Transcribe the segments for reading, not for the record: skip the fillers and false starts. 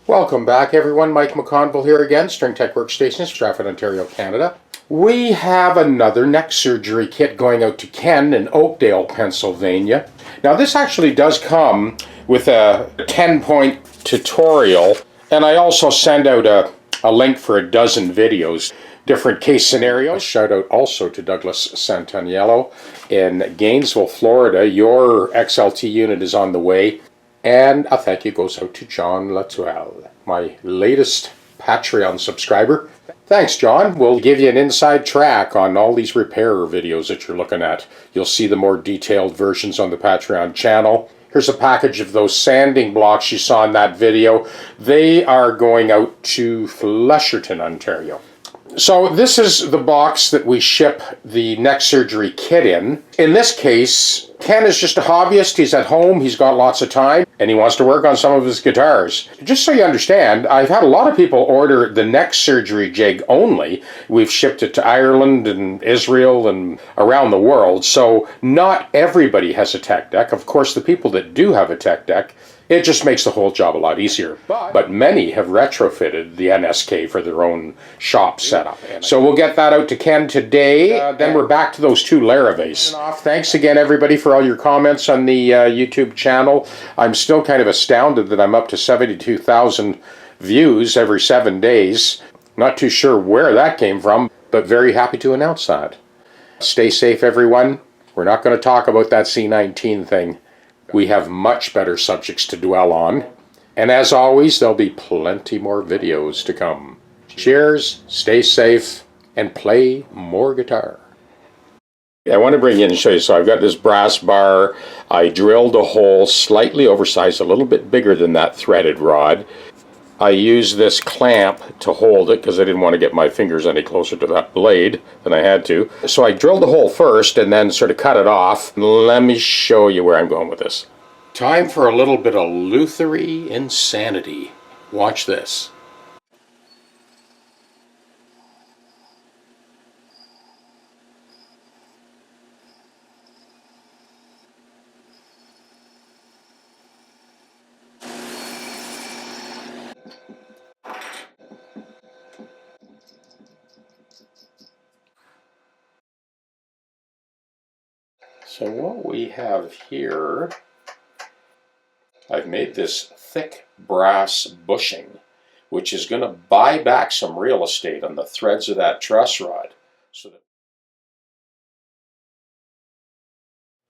Welcome back, everyone. Mike McConville here again, String Tech Workstations, Stratford, Ontario, Canada. We have another neck surgery kit going out to Ken in Oakdale, Pennsylvania. Now, this actually does come with a 10-point tutorial, and I also send out a link for a dozen videos, different case scenarios. Shout out also to Douglas Santaniello in Gainesville, Florida. Your XLT unit is on the way. And a thank you goes out to John Latuelle, my latest Patreon subscriber. Thanks, John. We'll give you an inside track on all these repair videos that you're looking at. You'll see the more detailed versions on the Patreon channel. Here's a package of those sanding blocks you saw in that video. They are going out to Flesherton, Ontario. So this is the box that we ship the neck surgery kit in. In this case, Ken is just a hobbyist. He's at home, he's got lots of time, and he wants to work on some of his guitars. Just so you understand, I've had a lot of people order the neck surgery jig only. We've shipped it to Ireland and Israel and around the world, so not everybody has a TechDeck. Of course, the people that do have a TechDeck, it just makes the whole job a lot easier. But many have retrofitted the NSK for their own shop setup. So we'll get that out to Ken today. Then we're back to those two Larrivees. Thanks again, everybody, for all your comments on the YouTube channel. I'm still kind of astounded that I'm up to 72,000 views every 7 days. Not too sure where that came from, but very happy to announce that. Stay safe, everyone. We're not going to talk about that C19 thing. We have much better subjects to dwell on. And as always, there'll be plenty more videos to come. Cheers, stay safe, and play more guitar. I want to bring you in and show you. So I've got this brass bar. I drilled a hole slightly oversized, a little bit bigger than that threaded rod. I used this clamp to hold it because I didn't want to get my fingers any closer to that blade than I had to. So I drilled the hole first and then sort of cut it off. Let me show you where I'm going with this. Time for a little bit of Luthier insanity. Watch this. So what we have here, I've made this thick brass bushing, which is going to buy back some real estate on the threads of that truss rod.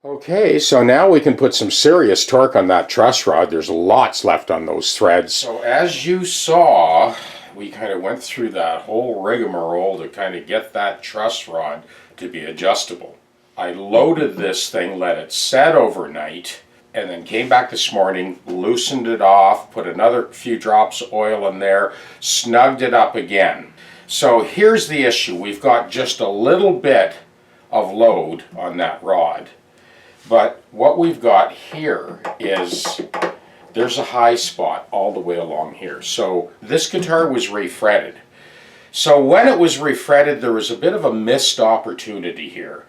Okay, so now we can put some serious torque on that truss rod. There's lots left on those threads. So as you saw, we kind of went through that whole rigmarole to kind of get that truss rod to be adjustable. I loaded this thing, let it set overnight, and then came back this morning, loosened it off, put another few drops of oil in there, snugged it up again. So here's the issue. We've got just a little bit of load on that rod. But what we've got here is there's a high spot all the way along here. So this guitar was refretted. So when it was refretted, there was a bit of a missed opportunity here.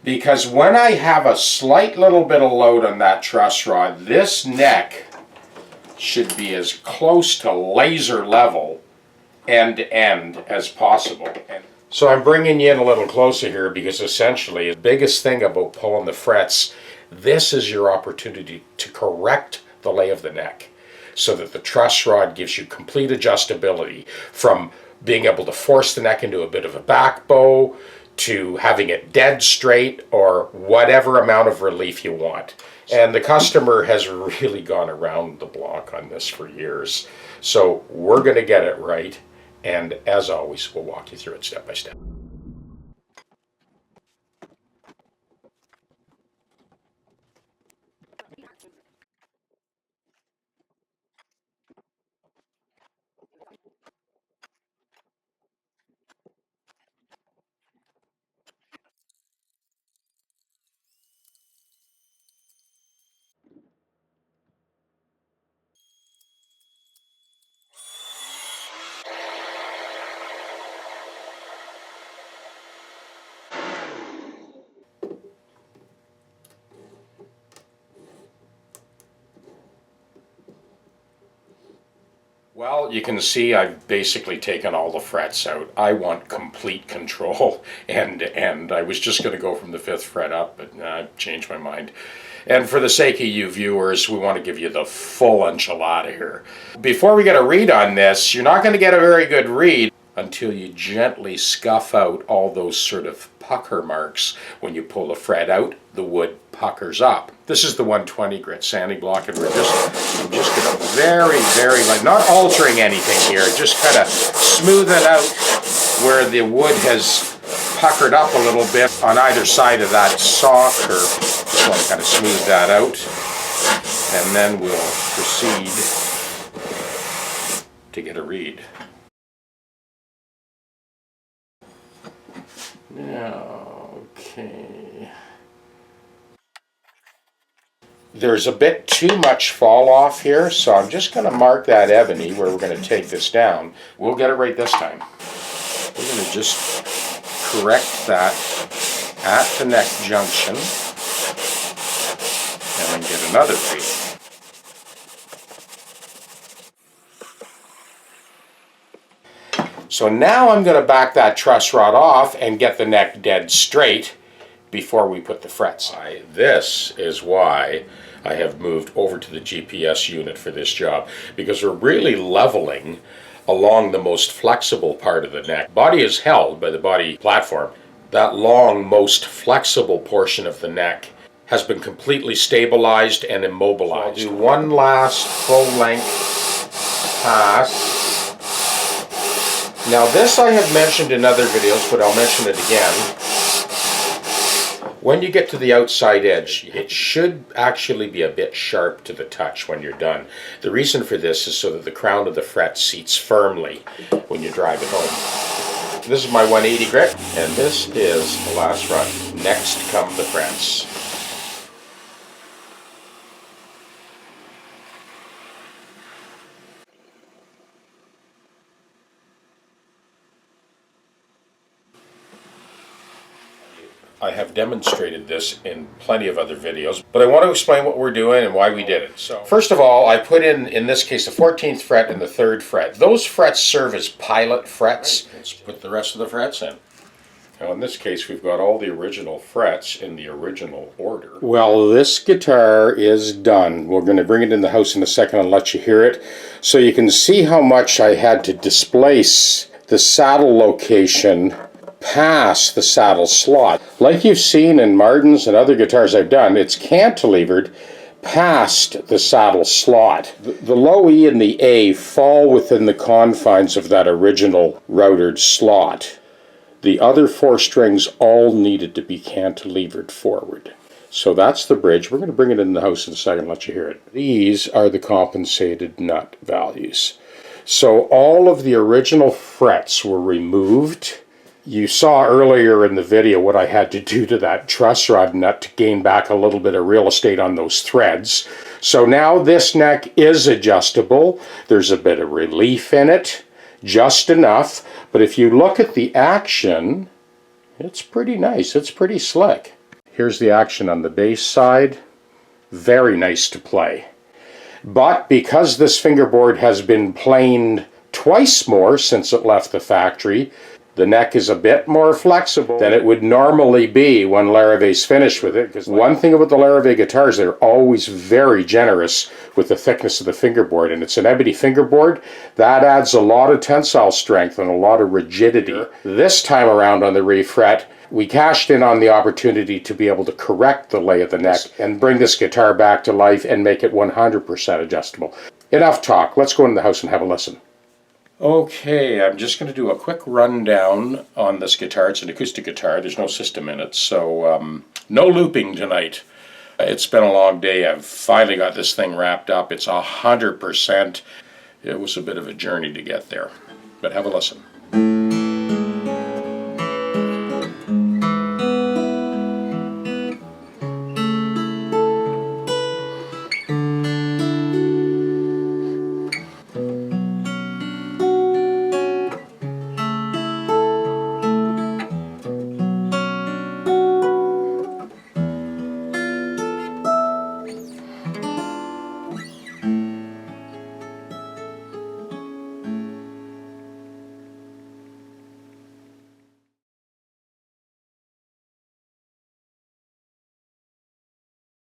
Because when I have a slight little bit of load on that truss rod, this neck should be as close to laser level end to end as possible. So I'm bringing you in a little closer here because essentially the biggest thing about pulling the frets, this is your opportunity to correct the lay of the neck so that the truss rod gives you complete adjustability from being able to force the neck into a bit of a back bow to having it dead straight or whatever amount of relief you want. And the customer has really gone around the block on this for years. So we're going to get it right. And as always, we'll walk you through it step by step. Well, you can see I've basically taken all the frets out. I want complete control end to end. I was just going to go from the 5th fret up, but I've changed my mind. And for the sake of you viewers, we want to give you the full enchilada here. Before we get a read on this, you're not going to get a very good read until you gently scuff out all those sort of pucker marks. When you pull the fret out, the wood puckers up. This is the 120 grit sanding block, and I'm just going to very, very light, not altering anything here, just kind of smooth it out where the wood has puckered up a little bit on either side of that saw curve. Just want to kind of smooth that out, and then we'll proceed to get a read. Okay. There's a bit too much fall off here, so I'm just going to mark that ebony where we're going to take this down. We'll get it right this time. We're going to just correct that at the neck junction and then get another read. So now I'm going to back that truss rod off and get the neck dead straight before we put the frets on. This is why I have moved over to the GPS unit for this job, because we're really leveling along the most flexible part of the neck. Body is held by the body platform. That long, most flexible portion of the neck has been completely stabilized and immobilized. So I'll do one last full length pass. Now this I have mentioned in other videos, but I'll mention it again. When you get to the outside edge, it should actually be a bit sharp to the touch when you're done. The reason for this is so that the crown of the fret seats firmly when you drive it home. This is my 180 grit, and this is the last run. Next come the frets. I have demonstrated this in plenty of other videos, but I want to explain what we're doing and why we did it. So, first of all, I put in this case, the 14th fret and the 3rd fret. Those frets serve as pilot frets. Let's put the rest of the frets in. Now in this case, we've got all the original frets in the original order. Well, this guitar is done. We're going to bring it in the house in a second and let you hear it, so you can see how much I had to displace the saddle location past the saddle slot. Like you've seen in Martin's and other guitars I've done, it's cantilevered past the saddle slot. The low E and the A fall within the confines of that original routered slot. The other 4 strings all needed to be cantilevered forward. So that's the bridge. We're going to bring it in the house in a second and let you hear it. These are the compensated nut values. So all of the original frets were removed. You saw earlier in the video what I had to do to that truss rod nut to gain back a little bit of real estate on those threads. So now this neck is adjustable. There's a bit of relief in it, just enough. But if you look at the action, it's pretty nice. It's pretty slick. Here's the action on the bass side. Very nice to play. But because this fingerboard has been planed twice more since it left the factory, the neck is a bit more flexible than it would normally be when Larrivee's finished with it. Because one thing about the Larrivee guitars, they're always very generous with the thickness of the fingerboard. And it's an ebony fingerboard. That adds a lot of tensile strength and a lot of rigidity. This time around on the refret, we cashed in on the opportunity to be able to correct the lay of the neck and bring this guitar back to life and make it 100% adjustable. Enough talk. Let's go into the house and have a listen. Okay, I'm just going to do a quick rundown on this guitar. It's an acoustic guitar. There's no system in it, so no looping tonight. It's been a long day. I've finally got this thing wrapped up. It's 100%. It was a bit of a journey to get there, but have a listen.